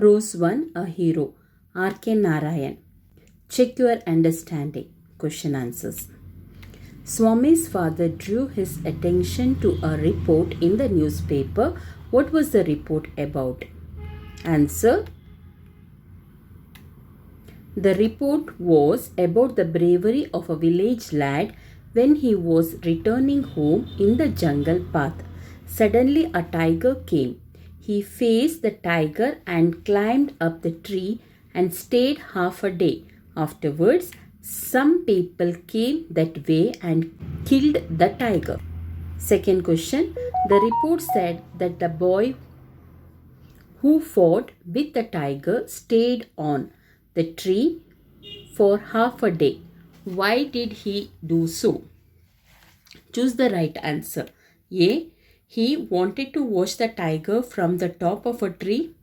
Prose 1, a hero. R.K. Narayan. Check your understanding. Question answers. Swami's father drew his attention to a report in the newspaper. What was the report about? Answer. The report was about the bravery of a village lad when he was returning home in the jungle path. Suddenly a tiger came. He faced the tiger and climbed up the tree and stayed half a day. Afterwards, some people came that way and killed the tiger. Second question. The report said that the boy who fought with the tiger stayed on the tree for half a day. Why did he do so? Choose the right answer. A. He wanted to watch the tiger from the top of a tree.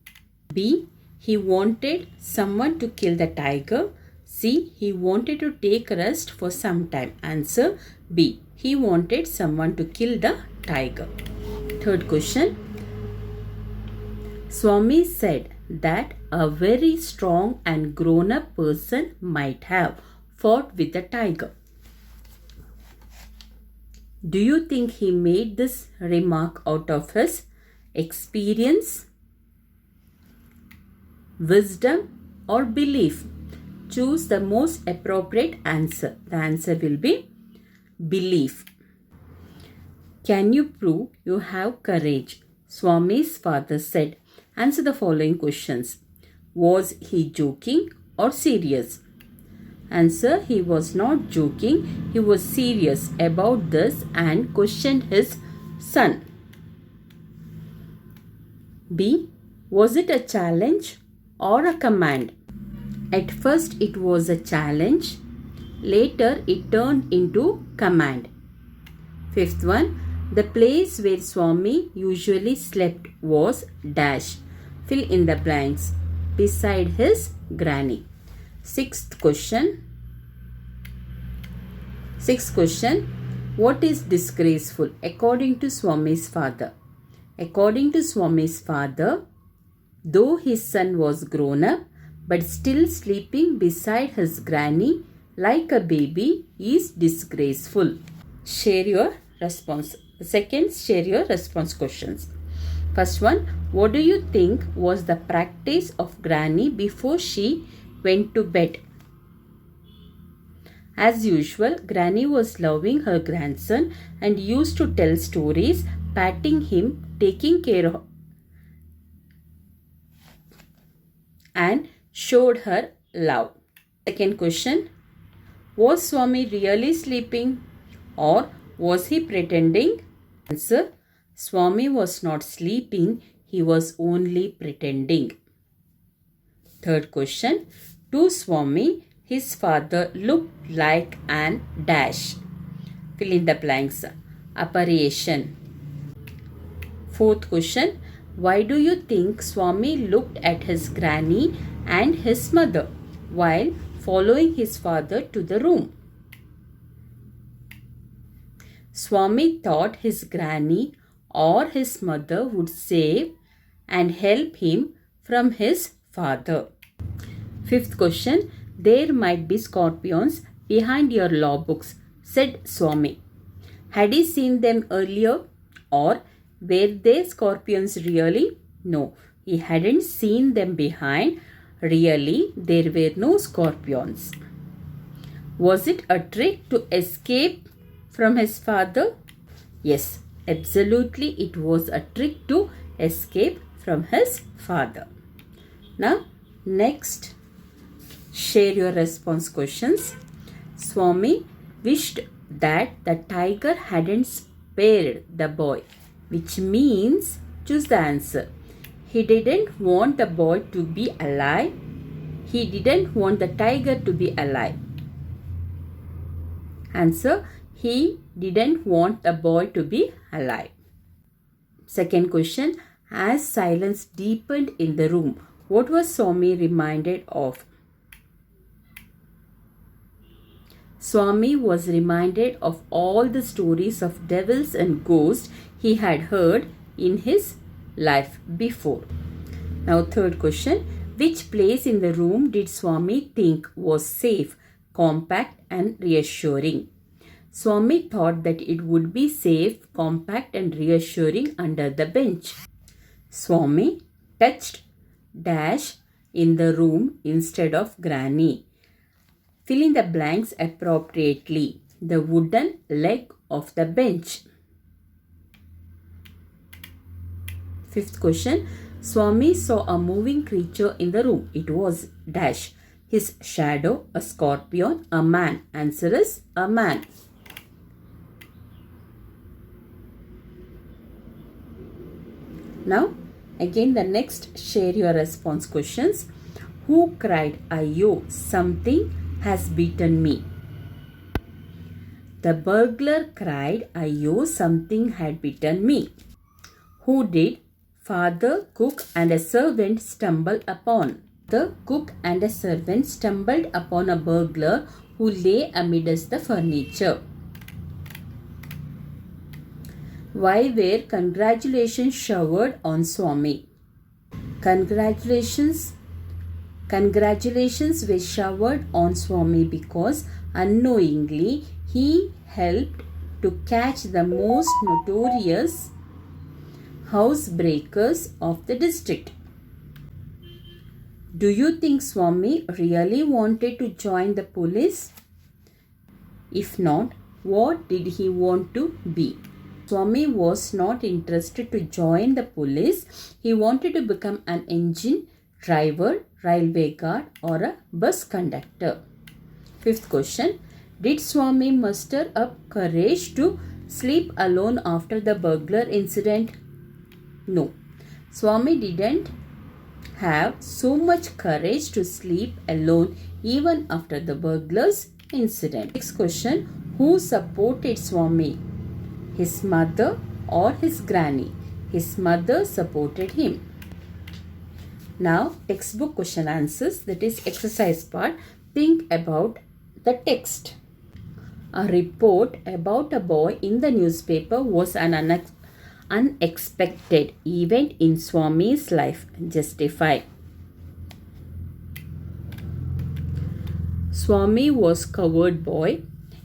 B. He wanted someone to kill the tiger. C. He wanted to take rest for some time. Answer B. He wanted someone to kill the tiger. Third question. Swami said that a very strong and grown-up person might have fought with the tiger. Do you think he made this remark out of his experience, wisdom, or belief? Choose the most appropriate answer. The answer will be belief. Can you prove you have courage? Swami's father said. Answer the following questions. Was he joking or serious? Answer. He was not joking. He was serious about this and questioned his son. B. Was it a challenge or a command? At first it was a challenge. Later it turned into command. Fifth one. The place where Swami usually slept was dash. Fill in the blanks. Beside his granny. Sixth question. What is disgraceful according to Swami's father? According to Swami's father, though his son was grown up, but still sleeping beside his granny like a baby is disgraceful. Share your response. Second, share your response questions. First one, what do you think was the practice of granny before she went to bed? As usual, Granny was loving her grandson and used to tell stories, patting him, taking care of, and showed her love. Second question, was Swami really sleeping or was he pretending? Answer, Swami was not sleeping, he was only pretending. Third question, to Swami, his father looked like an dash. Fill in the blanks. Apparition. Fourth question. Why do you think Swami looked at his granny and his mother while following his father to the room? Swami thought his granny or his mother would save and help him from his father. Fifth question. There might be scorpions behind your law books, said Swami. Had he seen them earlier or were they scorpions really? No, he hadn't seen them behind. Really, there were no scorpions. Was it a trick to escape from his father? Yes, absolutely it was a trick to escape from his father. Now, next. Share your response questions. Swami wished that the tiger hadn't spared the boy, which means, choose the answer. He didn't want the boy to be alive. He didn't want the tiger to be alive. Answer, he didn't want the boy to be alive. Second question, as silence deepened in the room, what was Swami reminded of? Swami was reminded of all the stories of devils and ghosts he had heard in his life before. Now third question. Which place in the room did Swami think was safe, compact and reassuring? Swami thought that it would be safe, compact and reassuring under the bench. Swami touched dash in the room instead of Granny. Fill in the blanks appropriately. The wooden leg of the bench. Fifth question. Swami saw a moving creature in the room. It was dash. His shadow, a scorpion, a man. Answer is a man. Now, again the next share your response questions. Who cried, "Ayyo, something has beaten me"? The burglar cried, "Ayyo, something had beaten me." Who did father, cook and a servant stumble upon? The cook and a servant stumbled upon a burglar who lay amidst the furniture. Why were congratulations showered on Swami? Congratulations were showered on Swami because unknowingly he helped to catch the most notorious housebreakers of the district. Do you think Swami really wanted to join the police? If not, what did he want to be? Swami was not interested to join the police. He wanted to become an engine driver, railway guard or a bus conductor. Fifth question. Did Swami muster up courage to sleep alone after the burglar incident? No. Swami didn't have so much courage to sleep alone even after the burglar's incident. Next question. Who supported Swami? His mother or his granny? His mother supported him. Now, textbook question answers, that is exercise part. Think about the text. A report about a boy in the newspaper was an unexpected event in Swami's life. Justify. Swami was coward boy.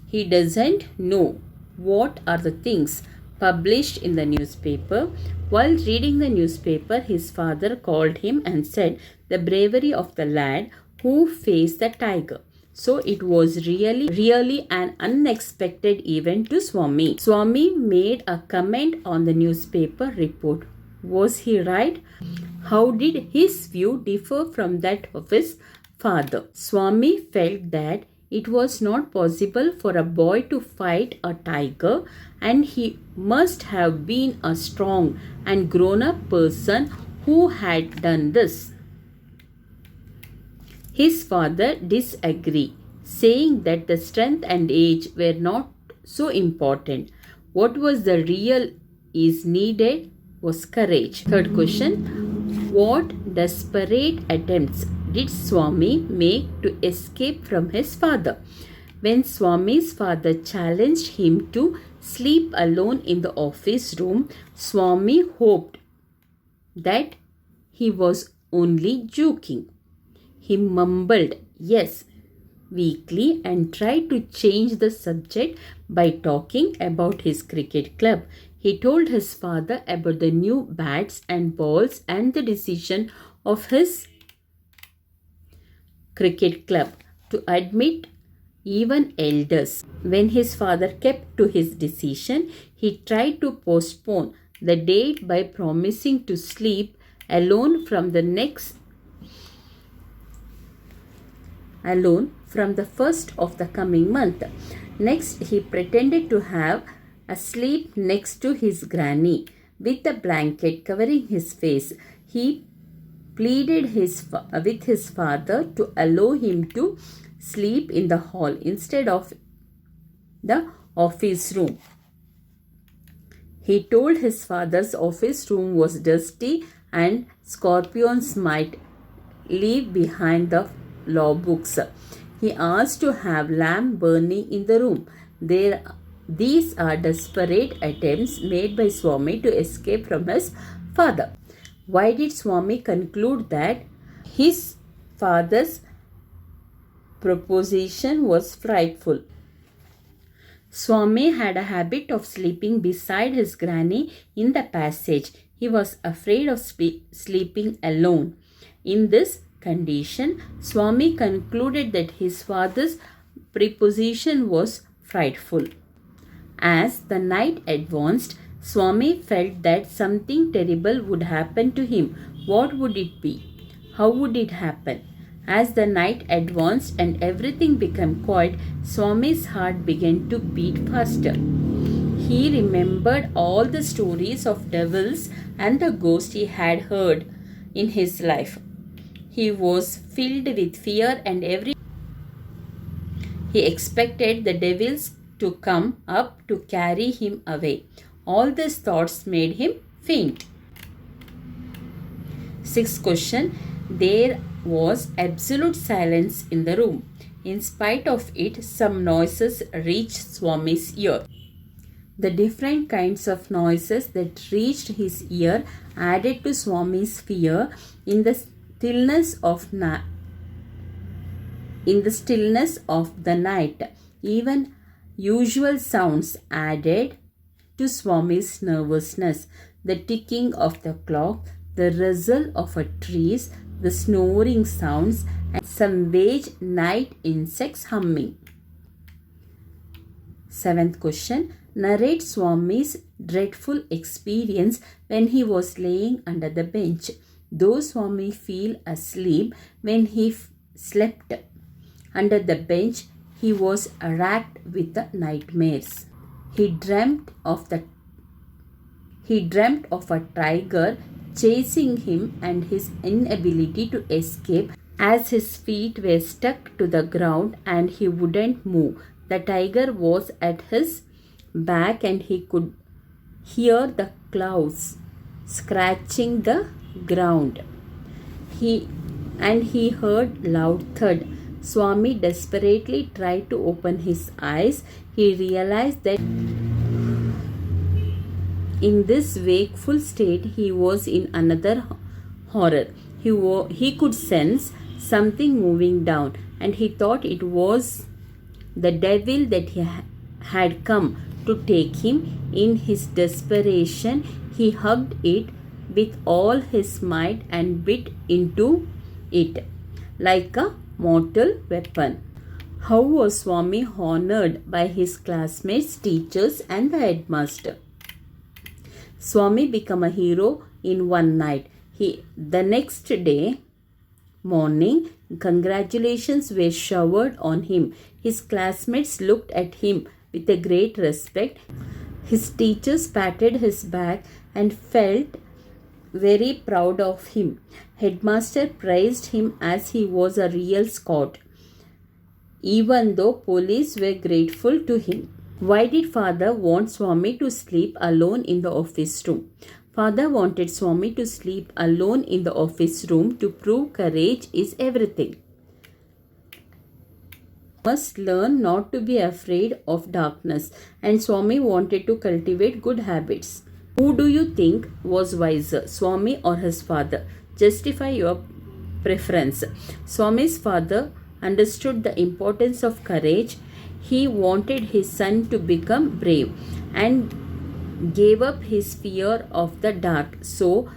He doesn't know what are the things published in the newspaper. While reading the newspaper, his father called him and said the bravery of the lad who faced the tiger. So it was really an unexpected event to Swami. Swami made a comment on the newspaper report. Was he right? How did his view differ from that of his father? Swami felt that it was not possible for a boy to fight a tiger, and he must have been a strong and grown-up person who had done this. His father disagreed, saying that the strength and age were not so important. What was the real is needed was courage. Third question. What desperate attempts did Swami make to escape from his father? When Swami's father challenged him to sleep alone in the office room, Swami hoped that he was only joking. He mumbled yes weakly and tried to change the subject by talking about his cricket club. He told his father about the new bats and balls and the decision of his cricket club to admit even elders. When his father kept to his decision, he tried to postpone the date by promising to sleep alone from the first of the coming month. Next, he pretended to have a sleep next to his granny with a blanket covering his face. He pleaded with his father to allow him to sleep in the hall instead of the office room. He told his father's office room was dusty and scorpions might leave behind the law books. He asked to have lamp burning in the room. These are desperate attempts made by Swami to escape from his father. Why did Swami conclude that his father's proposition was frightful? Swami had a habit of sleeping beside his granny in the passage. He was afraid of sleeping alone. In this condition, Swami concluded that his father's proposition was frightful. As the night advanced, Swami felt that something terrible would happen to him. What would it be? How would it happen? As the night advanced and everything became quiet, Swami's heart began to beat faster. He remembered all the stories of devils and the ghosts he had heard in his life. He was filled with fear and he expected the devils to come up to carry him away. All these thoughts made him faint. Sixth question. There was absolute silence in the room. In spite of it, some noises reached Swami's ear. The different kinds of noises that reached his ear added to Swami's fear. In the stillness of the night, even usual sounds added to Swami's nervousness. The ticking of the clock, the rustle of trees, the snoring sounds, and some vague night insects humming. Seventh question. Narrate Swami's dreadful experience when he was laying under the bench. Though Swami fell asleep when he slept under the bench, he was racked with nightmares. He dreamt of a tiger chasing him and his inability to escape as his feet were stuck to the ground and he wouldn't move. The tiger was at his back and he could hear the claws scratching the ground. He heard loud thud. Swami desperately tried to open his eyes. He realized that in this wakeful state he was in another horror. He could sense something moving down and he thought it was the devil that he had come to take him. In his desperation, he hugged it with all his might and bit into it like a mortal weapon. How was Swami honored by his classmates, teachers, and the headmaster? Swami became a hero in one night. The next day morning, congratulations were showered on him. His classmates looked at him with a great respect. His teachers patted his back and felt very proud of him. Headmaster praised him as he was a real Scot, even though police were grateful to him. Why did Father want Swami to sleep alone in the office room? Father wanted Swami to sleep alone in the office room to prove courage is everything. Must learn not to be afraid of darkness, and Swami wanted to cultivate good habits. Who do you think was wiser, Swami or his father? Justify your preference. Swami's father understood the importance of courage. He wanted his son to become brave and gave up his fear of the dark. So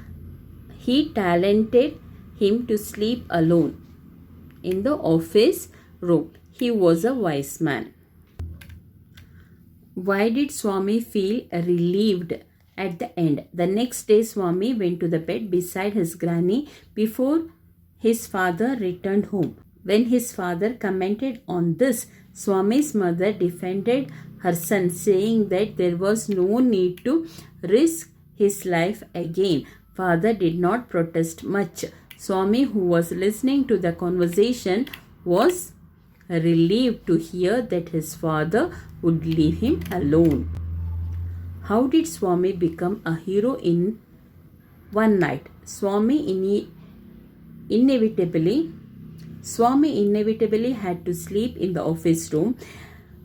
he talented him to sleep alone in the office room. He was a wise man. Why did Swami feel relieved at the end? The next day, Swami went to the bed beside his granny before his father returned home. When his father commented on this, Swami's mother defended her son, saying that there was no need to risk his life again. Father did not protest much. Swami, who was listening to the conversation, was relieved to hear that his father would leave him alone. How did Swami become a hero in one night? Swami inevitably had to sleep in the office room.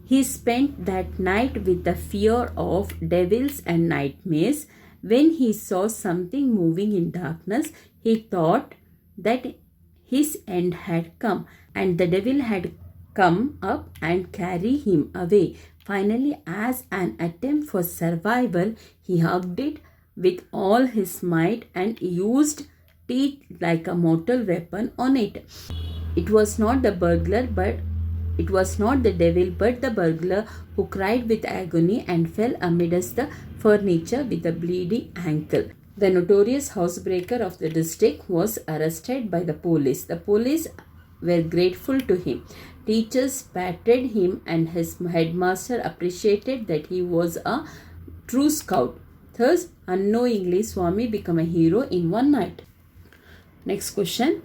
He spent that night with the fear of devils and nightmares. When he saw something moving in darkness, he thought that his end had come and the devil had come up and carry him away. Finally, as an attempt for survival, he hugged it with all his might and used teeth like a mortal weapon on it. It was not the burglar, but it was not the devil, but the burglar who cried with agony and fell amidst the furniture with a bleeding ankle. The notorious housebreaker of the district was arrested by the police. The police were grateful to him. Teachers patted him and his headmaster appreciated that he was a true scout. Thus, unknowingly, Swami became a hero in one night. Next question.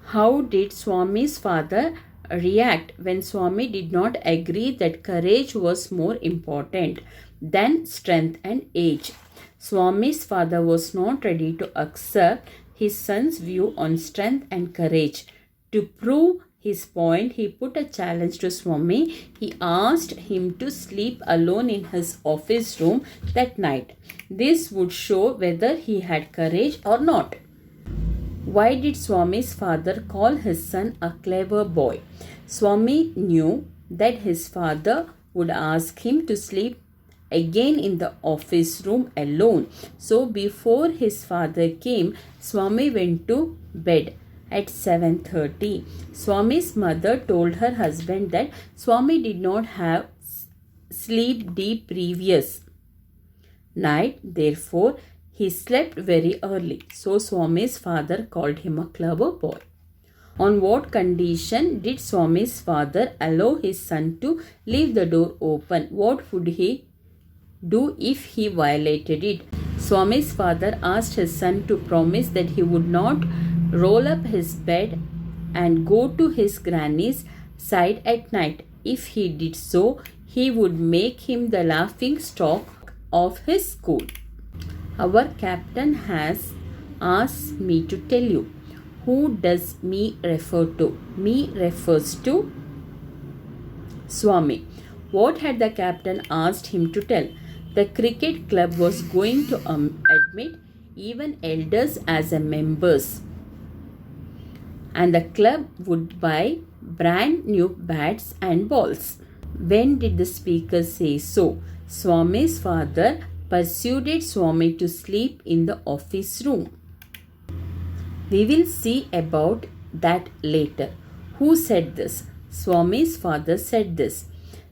How did Swami's father react when Swami did not agree that courage was more important than strength and age? Swami's father was not ready to accept his son's view on strength and courage. To prove his point, he put a challenge to Swami. He asked him to sleep alone in his office room that night. This would show whether he had courage or not. Why did Swami's father call his son a clever boy? Swami knew that his father would ask him to sleep again in the office room alone. So before his father came, Swami went to bed at 7:30. Swami's mother told her husband that Swami did not have sleep deep previous night. Therefore, he slept very early. So Swami's father called him a clever boy. On what condition did Swami's father allow his son to leave the door open? What would he do if he violated it? Swami's father asked his son to promise that he would not roll up his bed and go to his granny's side at night. If he did so, he would make him the laughing stock of his school. Our captain has asked me to tell you. Who does me refer to? Me refers to Swami. What had the captain asked him to tell? The cricket club was going to admit even elders as a members, and the club would buy brand new bats and balls. When did the speaker say so? Swami's father persuaded Swami to sleep in the office room. We will see about that later. Who said this? Swami's father said this.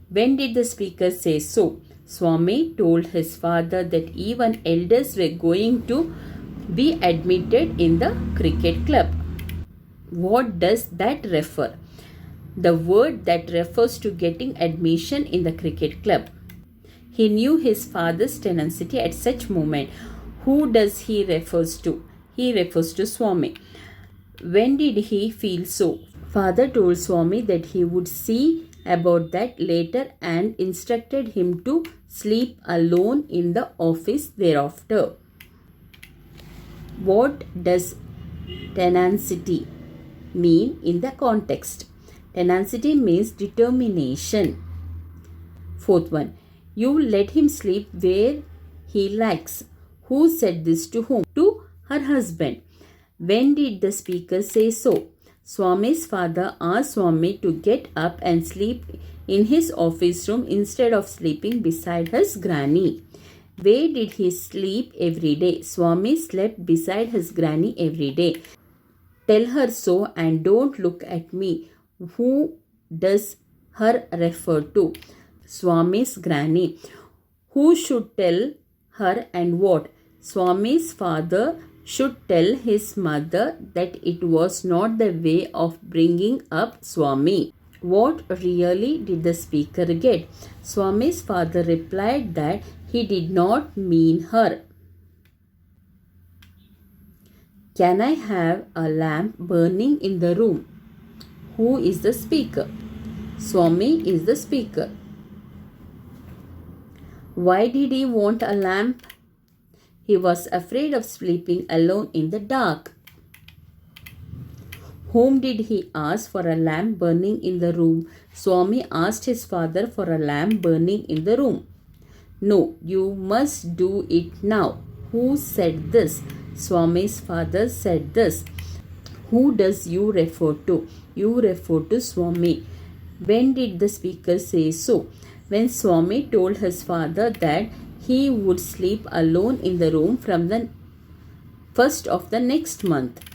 When did the speaker say so? Swami told his father that even elders were going to be admitted in the cricket club. What does that refer? The word that refers to getting admission in the cricket club. He knew his father's tenacity at such moment. Who does he refers to? He refers to Swami. When did he feel so? Father told Swami that he would see about that later and instructed him to sleep alone in the office thereafter. What does tenacity mean in the context? Tenacity means determination. Fourth one. You let him sleep where he likes. Who said this to whom? To her husband. When did the speaker say so? Swami's father asked Swami to get up and sleep in his office room instead of sleeping beside his granny. Where did he sleep every day? Swami slept beside his granny every day. Tell her so and don't look at me. Who does her refer to? Swami's granny. Who should tell her and what? Swami's father should tell his mother that it was not the way of bringing up Swami. What really did the speaker get? Swami's father replied that he did not mean her. Can I have a lamp burning in the room? Who is the speaker? Swami is the speaker. Why did he want a lamp? He was afraid of sleeping alone in the dark. Whom did he ask for a lamp burning in the room? Swami asked his father for a lamp burning in the room. No, you must do it now. Who said this? Swami's father said this. Who does you refer to? You refer to Swami. When did the speaker say so? When Swami told his father that he would sleep alone in the room from the first of the next month.